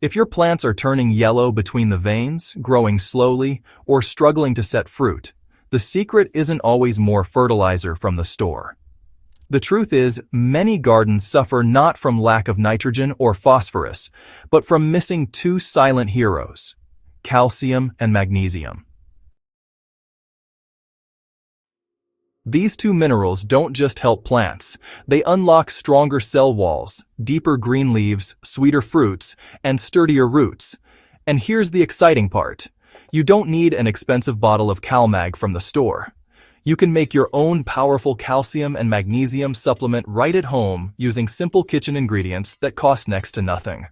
If your plants are turning yellow between the veins, growing slowly, or struggling to set fruit, the secret isn't always more fertilizer from the store. The truth is, many gardens suffer not from lack of nitrogen or phosphorus, but from missing two silent heroes: calcium and magnesium. These two minerals don't just help plants, they unlock stronger cell walls, deeper green leaves, sweeter fruits, and sturdier roots. And here's the exciting part. You don't need an expensive bottle of CalMag from the store. You can make your own powerful calcium and magnesium supplement right at home using simple kitchen ingredients that cost next to nothing.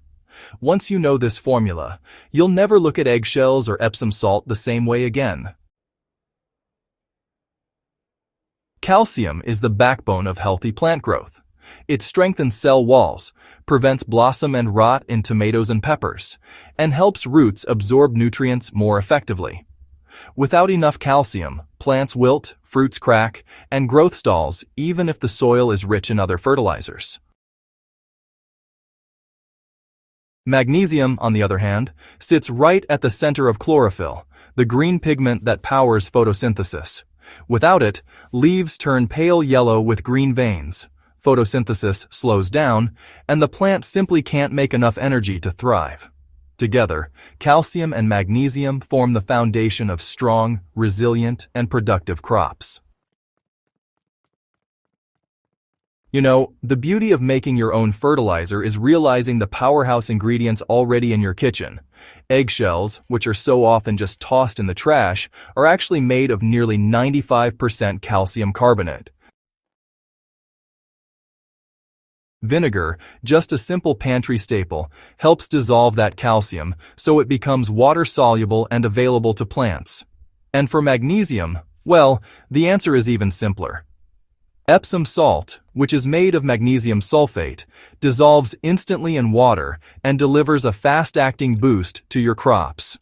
Once you know this formula, you'll never look at eggshells or Epsom salt the same way again. Calcium is the backbone of healthy plant growth. It strengthens cell walls, prevents blossom and rot in tomatoes and peppers, and helps roots absorb nutrients more effectively. Without enough calcium, plants wilt, fruits crack, and growth stalls even if the soil is rich in other fertilizers. Magnesium, on the other hand, sits right at the center of chlorophyll, the green pigment that powers photosynthesis. Without it, leaves turn pale yellow with green veins, photosynthesis slows down, and the plant simply can't make enough energy to thrive. Together, calcium and magnesium form the foundation of strong, resilient, and productive crops. You know, the beauty of making your own fertilizer is realizing the powerhouse ingredients already in your kitchen. Eggshells, which are so often just tossed in the trash, are actually made of nearly 95% calcium carbonate. Vinegar, just a simple pantry staple, helps dissolve that calcium so it becomes water-soluble and available to plants. And for magnesium, well, the answer is even simpler. Epsom salt, which is made of magnesium sulfate, dissolves instantly in water and delivers a fast-acting boost to your crops.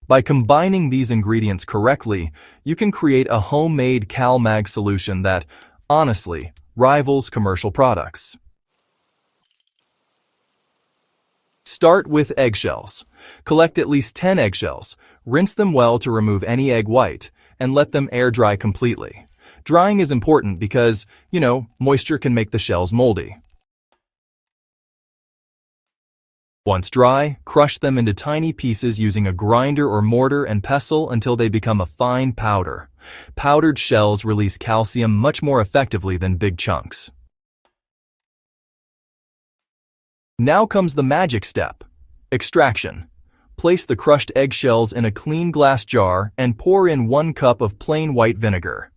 By combining these ingredients correctly, you can create a homemade CalMag solution that, honestly, rivals commercial products. Start with eggshells. Collect at least 10 eggshells, rinse them well to remove any egg white, and let them air dry completely. Drying is important because, moisture can make the shells moldy. Once dry, crush them into tiny pieces using a grinder or mortar and pestle until they become a fine powder. Powdered shells release calcium much more effectively than big chunks. Now comes the magic step: extraction. Place the crushed eggshells in a clean glass jar and pour in 1 cup of plain white vinegar.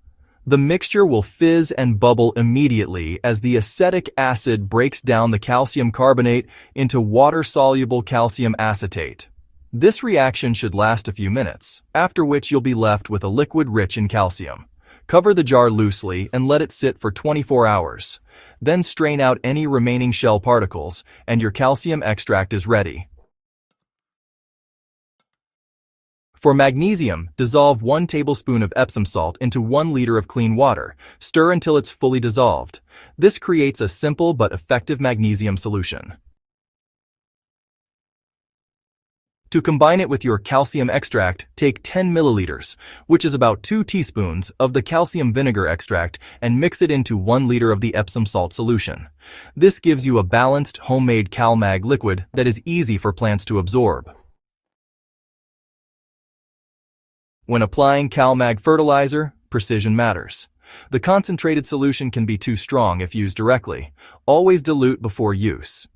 The mixture will fizz and bubble immediately as the acetic acid breaks down the calcium carbonate into water-soluble calcium acetate. This reaction should last a few minutes, after which you'll be left with a liquid rich in calcium. Cover the jar loosely and let it sit for 24 hours. Then strain out any remaining shell particles, and your calcium extract is ready. For magnesium, dissolve 1 tablespoon of Epsom salt into 1 liter of clean water. Stir until it's fully dissolved. This creates a simple but effective magnesium solution. To combine it with your calcium extract, take 10 milliliters, which is about 2 teaspoons, of the calcium vinegar extract and mix it into 1 liter of the Epsom salt solution. This gives you a balanced, homemade CalMag liquid that is easy for plants to absorb. When applying CalMag fertilizer, precision matters. The concentrated solution can be too strong if used directly. Always dilute before use.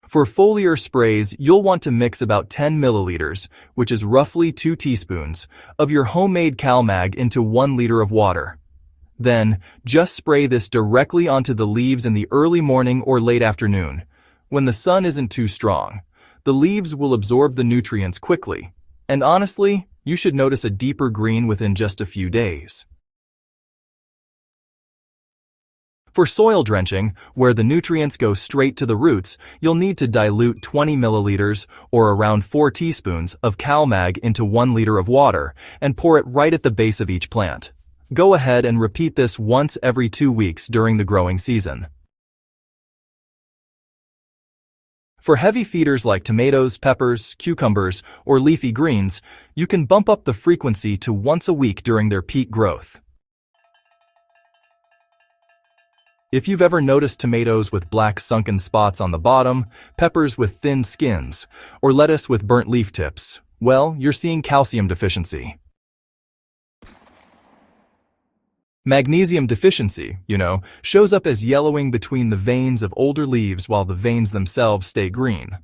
For foliar sprays, you'll want to mix about 10 milliliters, which is roughly 2 teaspoons, of your homemade CalMag into 1 liter of water. Then, just spray this directly onto the leaves in the early morning or late afternoon, when the sun isn't too strong. The leaves will absorb the nutrients quickly, and honestly, you should notice a deeper green within just a few days. For soil drenching, where the nutrients go straight to the roots, you'll need to dilute 20 milliliters, or around 4 teaspoons, of CalMag into 1 liter of water and pour it right at the base of each plant. Go ahead and repeat this once every 2 weeks during the growing season. For heavy feeders like tomatoes, peppers, cucumbers, or leafy greens, you can bump up the frequency to once a week during their peak growth. If you've ever noticed tomatoes with black sunken spots on the bottom, peppers with thin skins, or lettuce with burnt leaf tips, well, you're seeing calcium deficiency. Magnesium deficiency, shows up as yellowing between the veins of older leaves while the veins themselves stay green.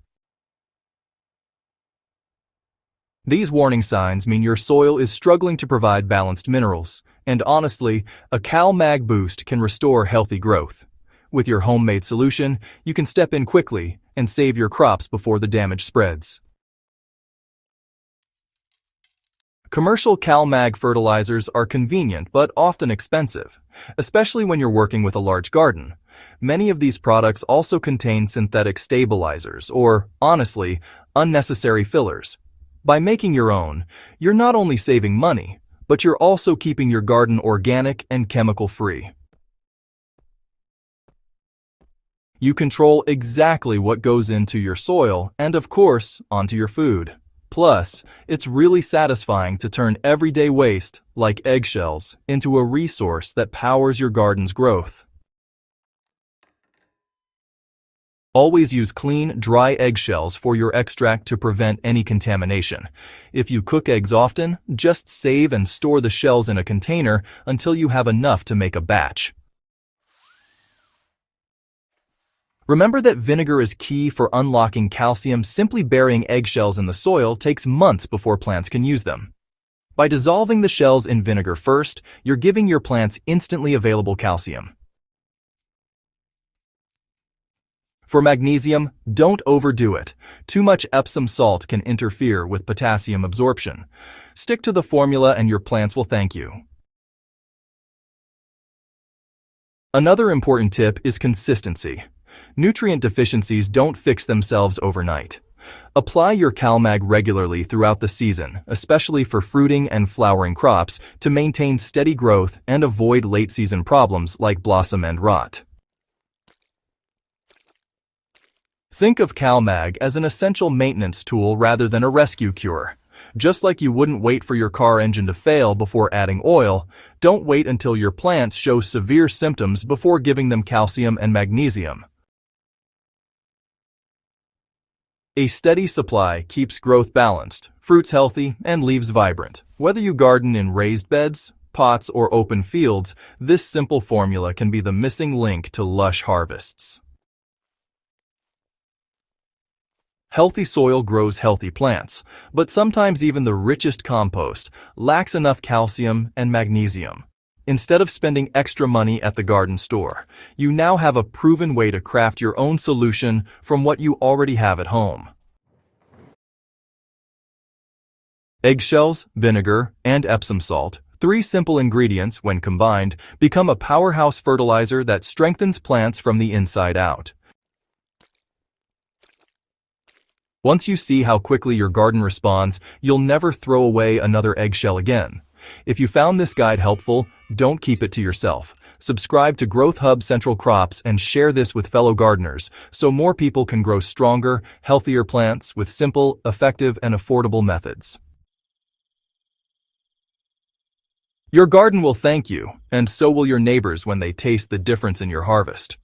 These warning signs mean your soil is struggling to provide balanced minerals, and honestly, a Cal Mag boost can restore healthy growth. With your homemade solution, you can step in quickly and save your crops before the damage spreads. Commercial Cal Mag fertilizers are convenient but often expensive, especially when you're working with a large garden. Many of these products also contain synthetic stabilizers or, honestly, unnecessary fillers. By making your own, you're not only saving money, but you're also keeping your garden organic and chemical-free. You control exactly what goes into your soil and, of course, onto your food. Plus, it's really satisfying to turn everyday waste, like eggshells, into a resource that powers your garden's growth. Always use clean, dry eggshells for your extract to prevent any contamination. If you cook eggs often, just save and store the shells in a container until you have enough to make a batch. Remember that vinegar is key for unlocking calcium. Simply burying eggshells in the soil takes months before plants can use them. By dissolving the shells in vinegar first, you're giving your plants instantly available calcium. For magnesium, don't overdo it. Too much Epsom salt can interfere with potassium absorption. Stick to the formula and your plants will thank you. Another important tip is consistency. Nutrient deficiencies don't fix themselves overnight. Apply your CalMag regularly throughout the season, especially for fruiting and flowering crops, to maintain steady growth and avoid late-season problems like blossom end rot. Think of CalMag as an essential maintenance tool rather than a rescue cure. Just like you wouldn't wait for your car engine to fail before adding oil, don't wait until your plants show severe symptoms before giving them calcium and magnesium. A steady supply keeps growth balanced, fruits healthy, and leaves vibrant. Whether you garden in raised beds, pots, or open fields, this simple formula can be the missing link to lush harvests. Healthy soil grows healthy plants, but sometimes even the richest compost lacks enough calcium and magnesium. Instead of spending extra money at the garden store, you now have a proven way to craft your own solution from what you already have at home. Eggshells, vinegar, and Epsom salt, 3 simple ingredients when combined, become a powerhouse fertilizer that strengthens plants from the inside out. Once you see how quickly your garden responds, you'll never throw away another eggshell again. If you found this guide helpful, don't keep it to yourself. Subscribe to Growth Hub Central Crops and share this with fellow gardeners so more people can grow stronger, healthier plants with simple, effective, and affordable methods. Your garden will thank you, and so will your neighbors when they taste the difference in your harvest.